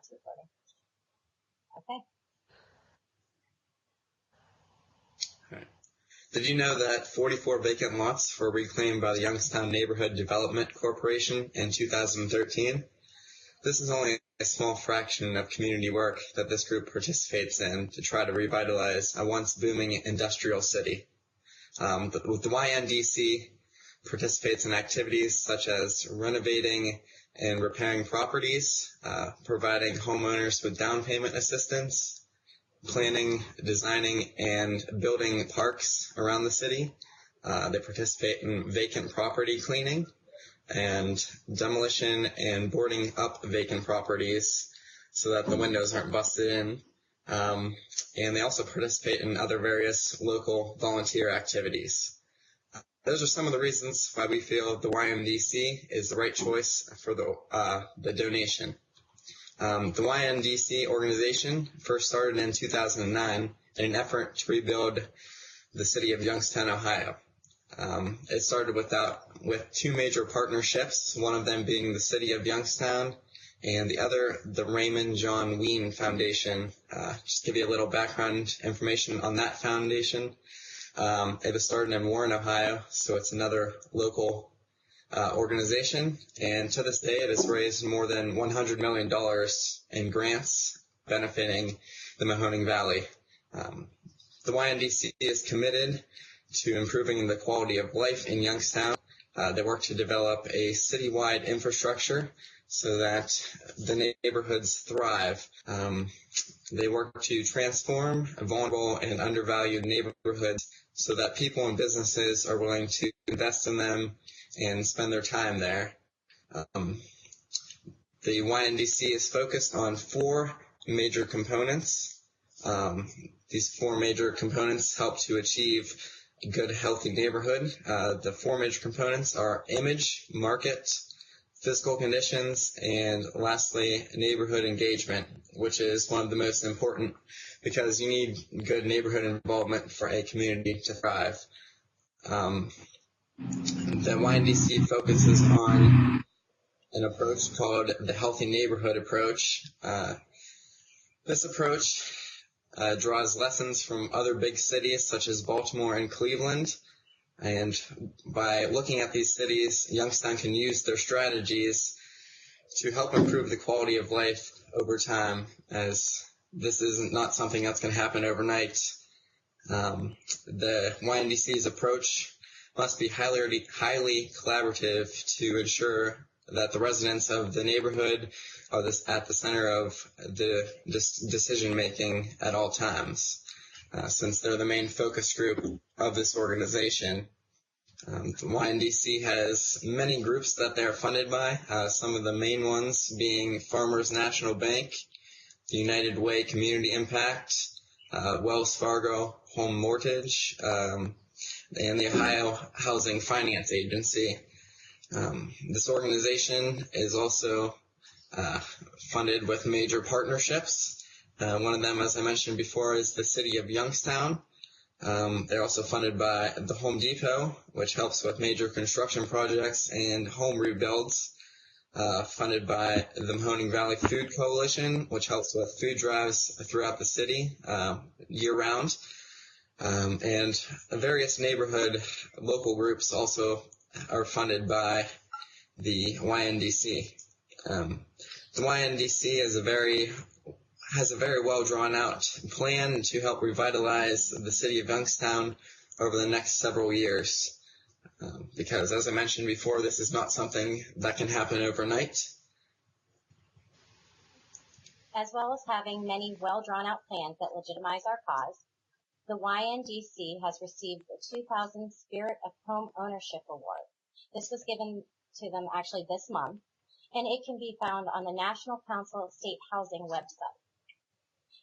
it's recording. Okay. All right. Did you know that 44 vacant lots were reclaimed by the Youngstown Neighborhood Development Corporation in 2013? This is only a small fraction of community work that this group participates in to try to revitalize a once booming industrial city. The YNDC participates in activities such as renovating and repairing properties, providing homeowners with down payment assistance, planning, designing, and building parks around the city. They participate in vacant property cleaning and demolition and boarding up vacant properties so that the windows aren't busted in. And they also participate in other various local volunteer activities. Those are some of the reasons why we feel the YNDC is the right choice for the donation. The YNDC organization first started in 2009 in an effort to rebuild the city of Youngstown, Ohio. It started with two major partnerships, one of them being the city of Youngstown and the other, the Raymond John Ween Foundation. Just to give you a little background information on that foundation. It was started in Warren, Ohio, so it's another local organization, and to this day it has raised more than $100 million in grants benefiting the Mahoning Valley. The YNDC is committed to improving the quality of life in Youngstown. They work to develop a citywide infrastructure so that the neighborhoods thrive. They work to transform vulnerable and undervalued neighborhoods so that people and businesses are willing to invest in them and spend their time there. The YNDC is focused on four major components. These four major components help to achieve a good, healthy neighborhood. The four major components are image, market, physical conditions, and lastly, neighborhood engagement, which is one of the most important because you need good neighborhood involvement for a community to thrive. The YNDC focuses on an approach called the Healthy Neighborhood Approach. This approach draws lessons from other big cities such as Baltimore and Cleveland. And by looking at these cities, Youngstown can use their strategies to help improve the quality of life over time, as this is not something that's going to happen overnight. The YNDC's approach must be highly collaborative to ensure that the residents of the neighborhood are at the center of the decision-making at all times, since they're the main focus group of this organization. The YNDC has many groups that they're funded by, some of the main ones being Farmers National Bank, the United Way Community Impact, Wells Fargo Home Mortgage, and the Ohio Housing Finance Agency. This organization is also funded with major partnerships. One of them, as I mentioned before, is the city of Youngstown. They're also funded by the Home Depot, which helps with major construction projects and home rebuilds. Funded by the Mahoning Valley Food Coalition, which helps with food drives throughout the city year-round. And various neighborhood local groups also are funded by the YNDC. The YNDC has a very well drawn out plan to help revitalize the city of Youngstown over the next several years. Because, as I mentioned before, this is not something that can happen overnight. As well as having many well-drawn-out plans that legitimize our cause, the YNDC has received the 2000 Spirit of Home Ownership Award. This was given to them actually this month, and it can be found on the National Council of State Housing website.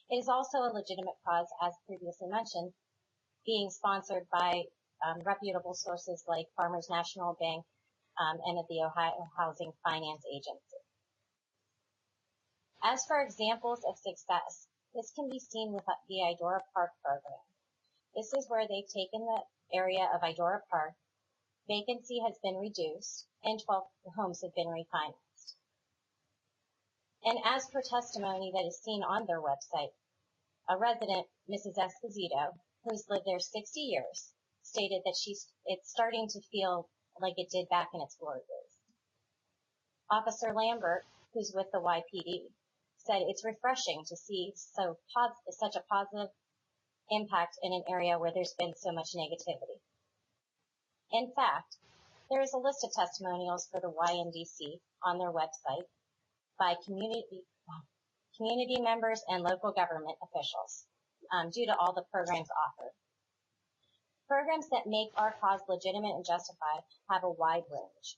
It is also a legitimate cause, as previously mentioned, being sponsored by reputable sources like Farmers National Bank and the Ohio Housing Finance Agency. As for examples of success, this can be seen with the Idora Park program. This is where they've taken the area of Idora Park, vacancy has been reduced, and 12 homes have been refinanced. And as per testimony that is seen on their website, a resident, Mrs. Esposito, who's lived there 60 years, stated that it's starting to feel like it did back in its glory days. Officer Lambert, who's with the YPD, said it's refreshing to see such a positive impact in an area where there's been so much negativity. In fact, there is a list of testimonials for the YNDC on their website by community members and local government officials due to all the programs offered. Programs that make our cause legitimate and justified have a wide range.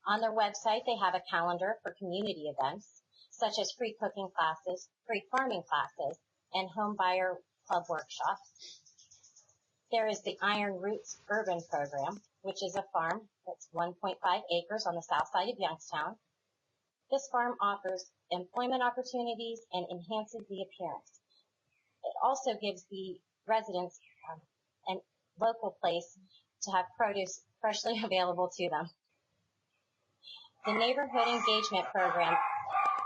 On their website, they have a calendar for community events, such as free cooking classes, free farming classes, and home buyer club workshops. There is the Iron Roots Urban Program, which is a farm that's 1.5 acres on the south side of Youngstown. This farm offers employment opportunities and enhances the appearance. It also gives the residents a local place to have produce freshly available to them. The Neighborhood Engagement Program,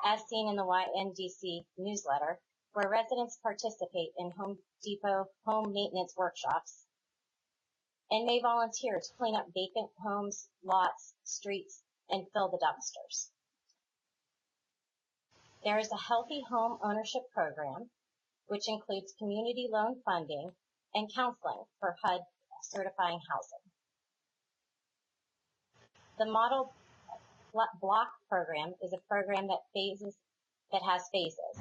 as seen in the YNDC newsletter, where residents participate in Home Depot home maintenance workshops and may volunteer to clean up vacant homes, lots, streets, and fill the dumpsters. There is a Healthy Home Ownership Program, which includes community loan funding and counseling for HUD certifying housing. The Model Block Program is a program that has phases.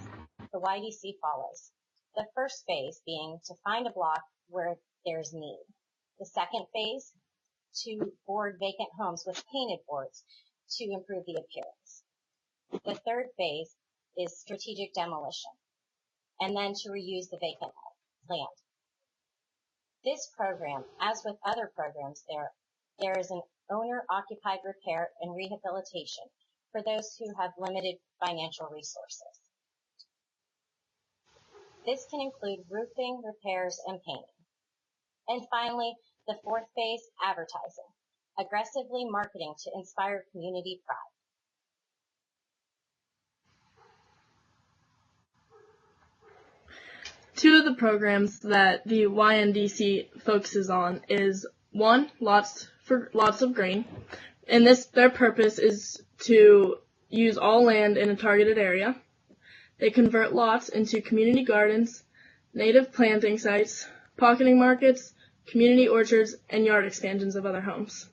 The YDC follows. The first phase being to find a block where there's need. The second phase, to board vacant homes with painted boards to improve the appearance. The third phase is strategic demolition, and then to reuse the vacant land. This program, as with other programs, there is an owner-occupied repair and rehabilitation for those who have limited financial resources. This can include roofing, repairs, and painting. And finally, the fourth phase, advertising, aggressively marketing to inspire community pride. Two of the programs that the YNDC focuses on is one, lots of green, and their purpose is to use all land in a targeted area. They convert lots into community gardens, native planting sites, pocketing markets, community orchards, and yard expansions of other homes.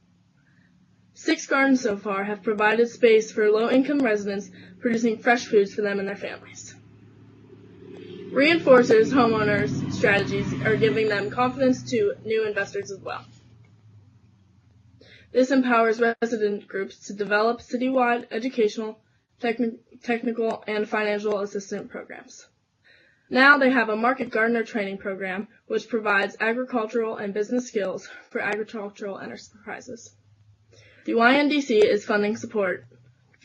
6 gardens so far have provided space for low-income residents, producing fresh foods for them and their families. Reinforces homeowners' strategies are giving them confidence to new investors as well. This empowers resident groups to develop citywide educational, technical, and financial assistance programs. Now they have a market gardener training program which provides agricultural and business skills for agricultural enterprises. The YNDC is funding support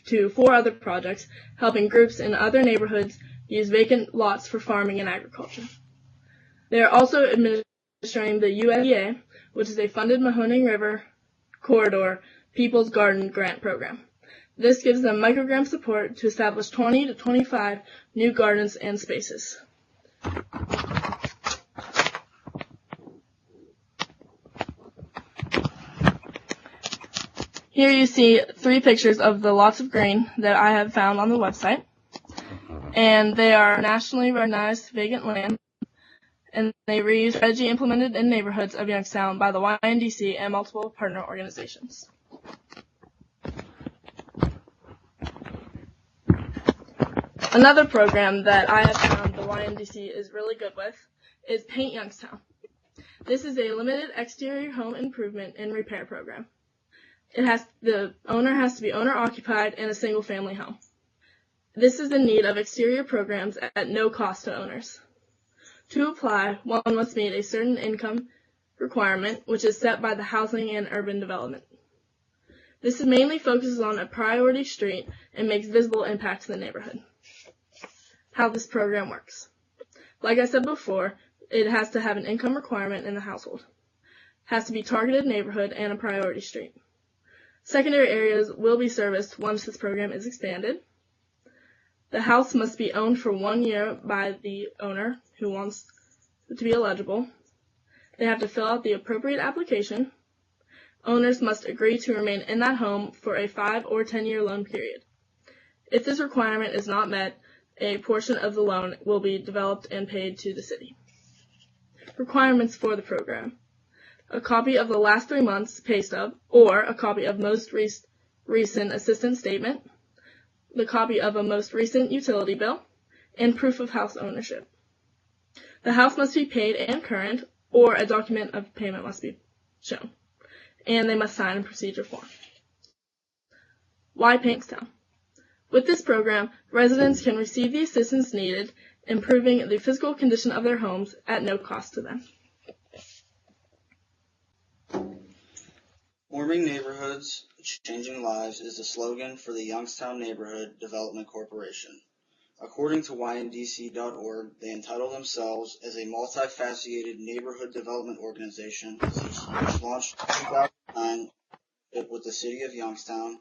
to 4 other projects, helping groups in other neighborhoods use vacant lots for farming and agriculture. They are also administering the USDA, which is a funded Mahoning River Corridor People's Garden Grant Program. This gives them microgrant support to establish 20 to 25 new gardens and spaces. Here you see 3 pictures of the lots of green that I have found on the website. And they are nationally recognized vacant land, and they reuse strategy implemented in neighborhoods of Youngstown by the YNDC and multiple partner organizations. Another program that I have found the YNDC is really good with is Paint Youngstown. This is a limited exterior home improvement and repair program. The owner has to be owner-occupied and a single-family home. This is in need of exterior programs at no cost to owners. To apply, one must meet a certain income requirement, which is set by the Housing and Urban Development. This mainly focuses on a priority street and makes visible impact to the neighborhood. How this program works. Like I said before, it has to have an income requirement in the household. It has to be targeted neighborhood and a priority street. Secondary areas will be serviced once this program is expanded. The house must be owned for 1 year by the owner who wants to be eligible. They have to fill out the appropriate application. Owners must agree to remain in that home for a 5 or 10-year loan period. If this requirement is not met, a portion of the loan will be developed and paid to the city. Requirements for the program: a copy of the last 3 months' pay stub or a copy of most recent assistance statement, the copy of a most recent utility bill, and proof of house ownership. The house must be paid and current, or a document of payment must be shown, and they must sign a procedure form. Why Paintstown? With this program, residents can receive the assistance needed, improving the physical condition of their homes at no cost to them. Forming neighborhoods, changing lives is the slogan for the Youngstown Neighborhood Development Corporation. According to YNDC.org, they entitle themselves as a multifaceted neighborhood development organization which launched in 2009 with the City of Youngstown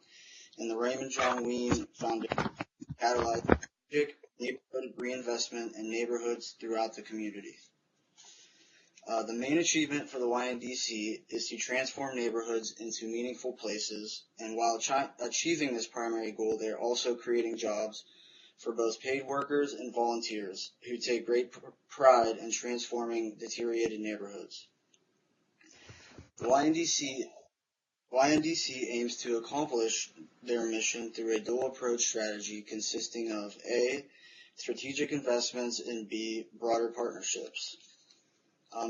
and the Raymond John Ween Foundation to catalyze strategic neighborhood reinvestment in neighborhoods throughout the community. The main achievement for the YNDC is to transform neighborhoods into meaningful places, and while achieving this primary goal, they are also creating jobs for both paid workers and volunteers who take great pride in transforming deteriorated neighborhoods. The YNDC aims to accomplish their mission through a dual approach strategy consisting of A, strategic investments, and B, broader partnerships.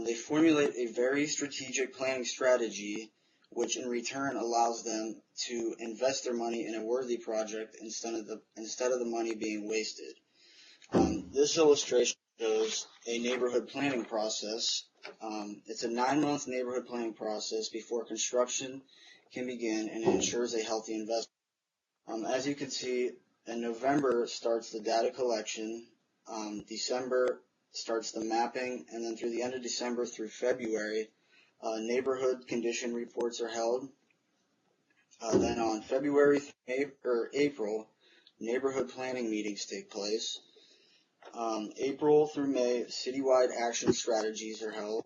They formulate a very strategic planning strategy, which in return allows them to invest their money in a worthy project instead of the money being wasted. This illustration shows a neighborhood planning process. It's a 9-month neighborhood planning process before construction can begin, and it ensures a healthy investment. As you can see, in November starts the data collection, December starts the mapping, and then through the end of December through February, neighborhood condition reports are held. Then on February or April, neighborhood planning meetings take place. April through May, citywide action strategies are held,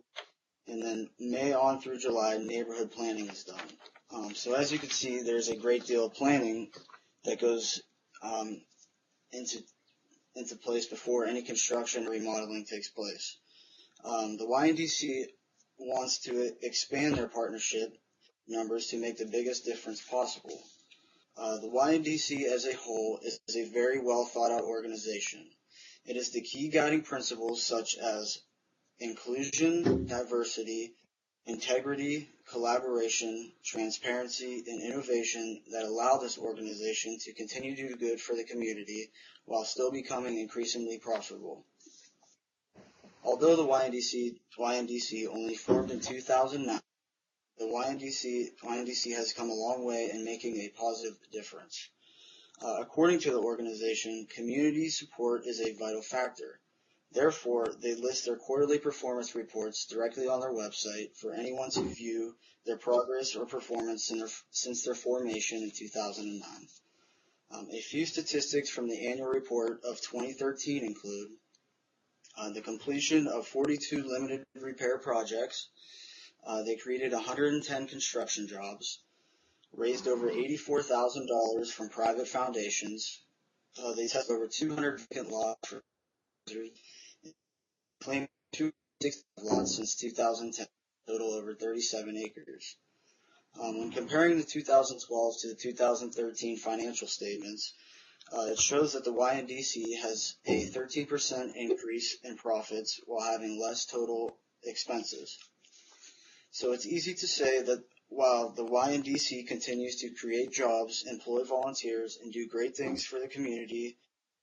and then May on through July, neighborhood planning is done. So as you can see, there's a great deal of planning that goes into place before any construction or remodeling takes place. The YNDC wants to expand their partnership numbers to make the biggest difference possible. The YNDC as a whole is a very well thought out organization. It is the key guiding principles such as inclusion, diversity, integrity, collaboration, transparency, and innovation that allow this organization to continue to do good for the community while still becoming increasingly profitable. Although the YNDC only formed in 2009, the YNDC has come a long way in making a positive difference. According to the organization, community support is a vital factor. Therefore, they list their quarterly performance reports directly on their website for anyone to view their progress or performance since their formation in 2009. A few statistics from the annual report of 2013 include the completion of 42 limited repair projects. They created 110 construction jobs, raised over $84,000 from private foundations. They tested over 200 vacant lots for claimed 260 lots since 2010, total over 37 acres. When comparing the 2012 to the 2013 financial statements, it shows that the YNDC has a 13% increase in profits while having less total expenses. So it's easy to say that while the YNDC continues to create jobs, employ volunteers, and do great things for the community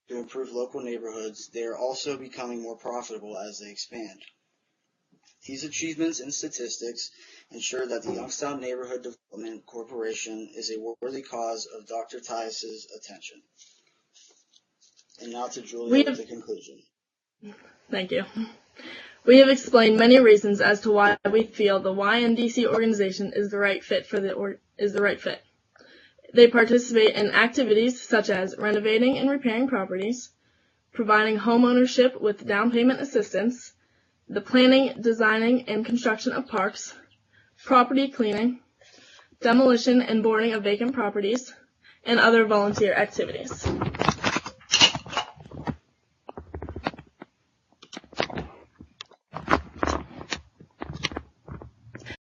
to improve local neighborhoods, they are also becoming more profitable as they expand. These achievements and statistics ensure that the Youngstown Neighborhood Development Corporation is a worthy cause of Dr. Tias's attention. And now to Julia with the conclusion. Thank you. We have explained many reasons as to why we feel the YNDC organization is the right fit They participate in activities such as renovating and repairing properties, providing homeownership with down payment assistance, the planning, designing, and construction of parks, property cleaning, demolition and boarding of vacant properties, and other volunteer activities.